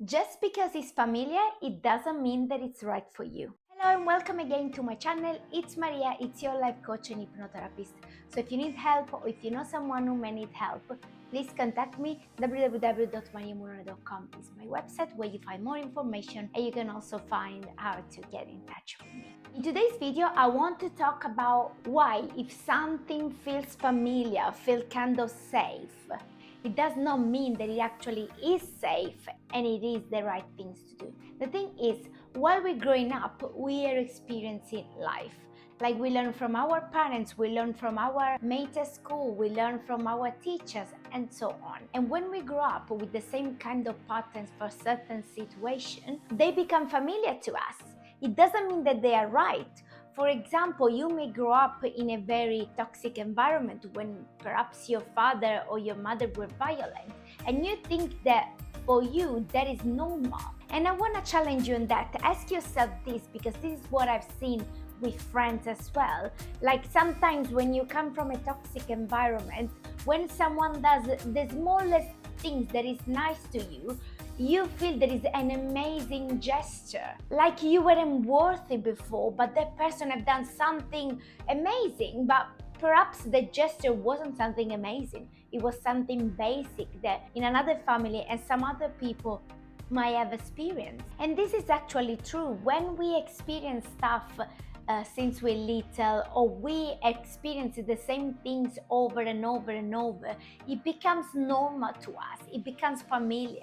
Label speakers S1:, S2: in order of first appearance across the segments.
S1: Just because it's familiar, it doesn't mean that it's right for you. Hello and welcome again to my channel. It's Maria, it's your life coach and hypnotherapist. So if you need help or if you know someone who may need help, please contact me. www.mariamurano.com is my website where you find more information, and you can also find how to get in touch with me. In today's video, I want to talk about why if something feels familiar, feels kind of safe, it does not mean that it actually is safe and it is the right things to do. The thing is, while we're growing up, we are experiencing life. Like we learn from our parents, we learn from our mates at school, we learn from our teachers, and so on. And when we grow up with the same kind of patterns for certain situations, they become familiar to us. It doesn't mean that they are right. For example, you may grow up in a very toxic environment when perhaps your father or your mother were violent, and you think that for you that is normal. And I want to challenge you on that. Ask yourself this, because this is what I've seen with friends as well. Like sometimes when you come from a toxic environment, when someone does the smallest things that is nice to you, you feel there is an amazing gesture, like you weren't worthy before, but that person have done something amazing, but perhaps the gesture wasn't something amazing. It was something basic that in another family and some other people might have experienced. And this is actually true. When we experience stuff since we're little, or we experience the same things over and over and over, it becomes normal to us. It becomes familiar.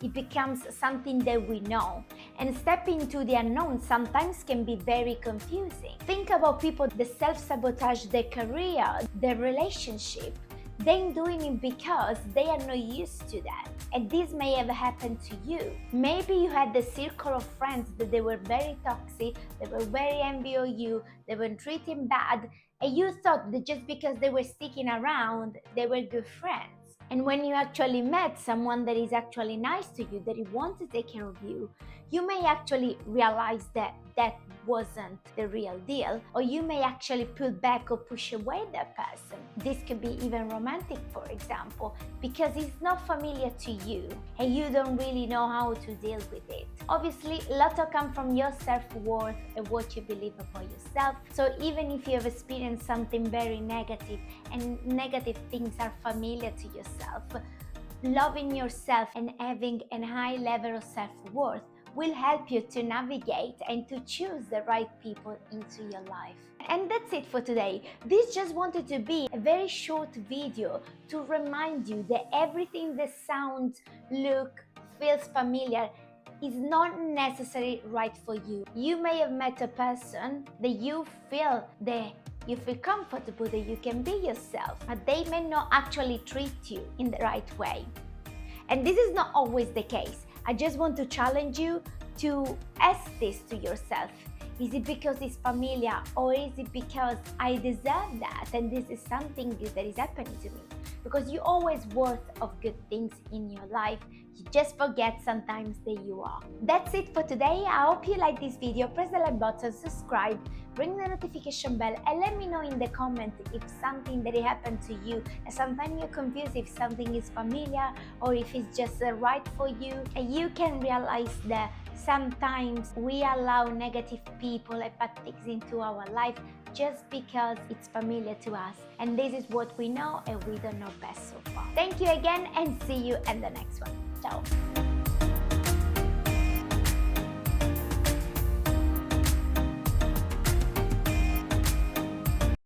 S1: It becomes something that we know. And stepping into the unknown sometimes can be very confusing. Think about people that self-sabotage their career, their relationship. They're doing it because they are not used to that. And this may have happened to you. Maybe you had the circle of friends that they were very toxic, they were very envious of you, they were treating bad, and you thought that just because they were sticking around, they were good friends. And when you actually met someone that is actually nice to you, that wants to take care of you, you may actually realize that that wasn't the real deal, or you may actually pull back or push away that person. This could be even romantic, for example, because it's not familiar to you and you don't really know how to deal with it. Obviously, a lot will come from your self-worth and what you believe about yourself. So even if you have experienced something very negative and negative things are familiar to yourself, loving yourself and having a high level of self-worth will help you to navigate and to choose the right people into your life. And that's it for today. This just wanted to be a very short video to remind you that everything that sounds, look, feels familiar is not necessarily right for you. You may have met a person that you feel comfortable that you can be yourself, but they may not actually treat you in the right way. And this is not always the case. I just want to challenge you to ask this to yourself. Is it because it's familiar, or is it because I deserve that and this is something that is happening to me? Because you're always worth of good things in your life. You just forget sometimes that you are. That's it for today. I hope you like this video. Press the like button, subscribe, ring the notification bell, and let me know in the comments if something that happened to you, and sometimes you're confused if something is familiar or if it's just right for you. And you can realize that sometimes we allow negative people and bad things into our life just because it's familiar to us, and this is what we know and we don't know best so far. Thank you again, and see you in the next one. Ciao.